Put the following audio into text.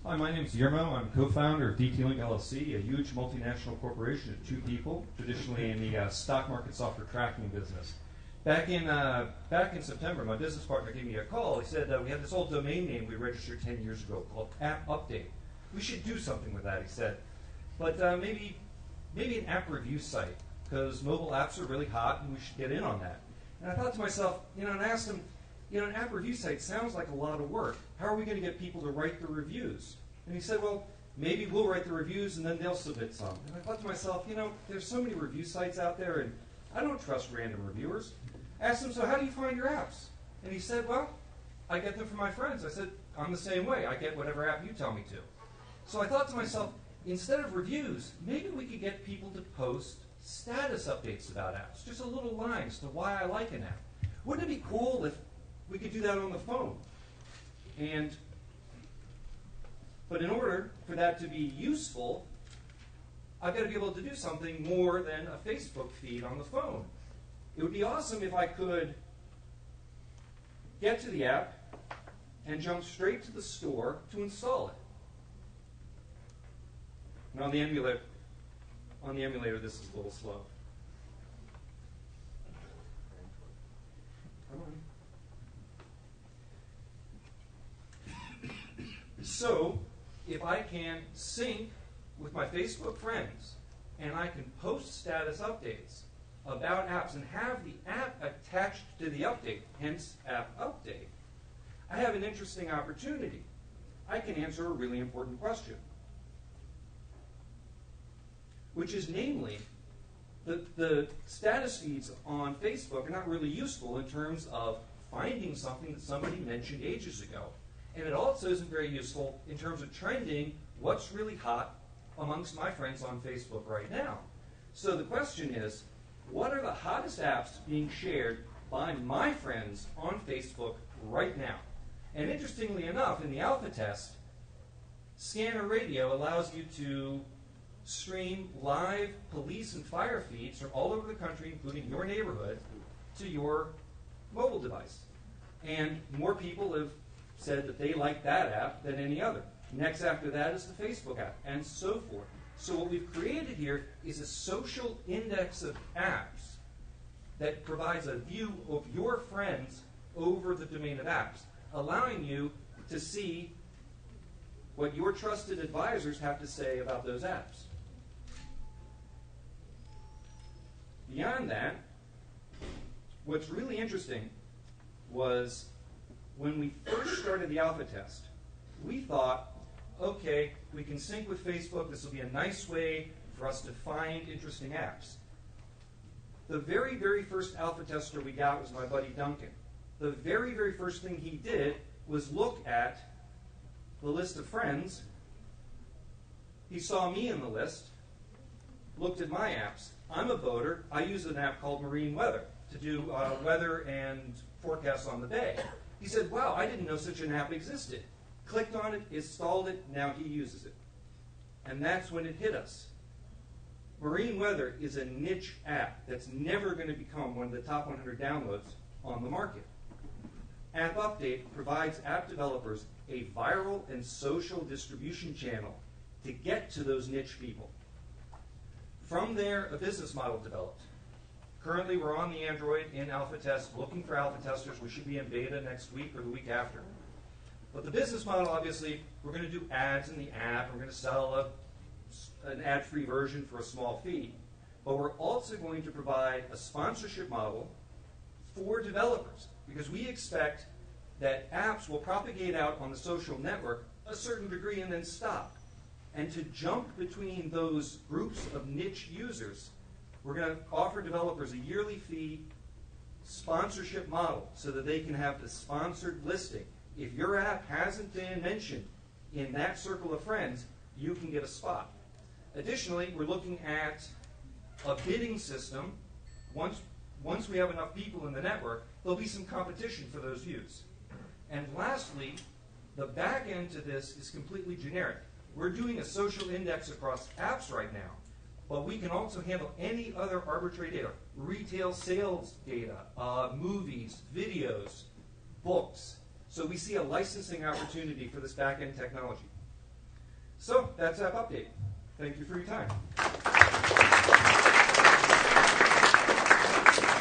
Hi, my name is Yermo. I'm co-founder of DT-Link LLC, a huge multinational corporation of 2 people, traditionally in the stock market software tracking business. Back in September, my business partner gave me a call. He said we had this old domain name we registered 10 years ago called AppUpdate. We should do something with that, he said. But maybe an app review site, because mobile apps are really hot and we should get in on that. And I thought to myself, and I asked him, an app review site sounds like a lot of work. How are we going to get people to write the reviews? And he said, well, maybe we'll write the reviews and then they'll submit some. And I thought to myself, there's so many review sites out there and I don't trust random reviewers. I asked him, so how do you find your apps? And he said, well, I get them from my friends. I said, I'm the same way. I get whatever app you tell me to. So I thought to myself, instead of reviews, maybe we could get people to post status updates about apps, just a little line as to why I like an app. Wouldn't it be cool if we could do that on the phone? But in order for that to be useful, I've got to be able to do something more than a Facebook feed on the phone. It would be awesome if I could get to the app and jump straight to the store to install it. And on the emulator, this is a little slow. Come on. So, if I can sync with my Facebook friends and I can post status updates about apps and have the app attached to the update, hence AppUpdate, I have an interesting opportunity. I can answer a really important question, which is namely, the status feeds on Facebook are not really useful in terms of finding something that somebody mentioned ages ago. And it also isn't very useful in terms of trending what's really hot amongst my friends on Facebook right now. So the question is, what are the hottest apps being shared by my friends on Facebook right now? And interestingly enough, in the alpha test, Scanner Radio allows you to stream live police and fire feeds from all over the country, including your neighborhood, to your mobile device. And more people have said that they like that app than any other. Next after that is the Facebook app, and so forth. So what we've created here is a social index of apps that provides a view of your friends over the domain of apps, allowing you to see what your trusted advisors have to say about those apps. Beyond that, what's really interesting was when we first started the alpha test, we thought, okay, we can sync with Facebook. This will be a nice way for us to find interesting apps. The very, very first alpha tester we got was my buddy Duncan. The very, very first thing he did was look at the list of friends. He saw me in the list, looked at my apps. I'm a boater. I use an app called Marine Weather to do weather and forecasts on the bay. He said, wow, I didn't know such an app existed. Clicked on it, installed it, now he uses it. And that's when it hit us. Marine Weather is a niche app that's never going to become one of the top 100 downloads on the market. AppUpdate provides app developers a viral and social distribution channel to get to those niche people. From there, a business model developed. Currently, we're on the Android in alpha test, looking for alpha testers. We should be in beta next week or the week after. But the business model, obviously, we're going to do ads in the app. We're going to sell an ad-free version for a small fee. But we're also going to provide a sponsorship model for developers, because we expect that apps will propagate out on the social network a certain degree and then stop. And to jump between those groups of niche users, we're going to offer developers a yearly fee sponsorship model so that they can have the sponsored listing. If your app hasn't been mentioned in that circle of friends, you can get a spot. Additionally, we're looking at a bidding system. Once we have enough people in the network, there'll be some competition for those views. And lastly, the back end to this is completely generic. We're doing a social index across apps right now, but we can also handle any other arbitrary data, retail sales data, movies, videos, books. So we see a licensing opportunity for this back-end technology. So that's AppUpdate. Thank you for your time.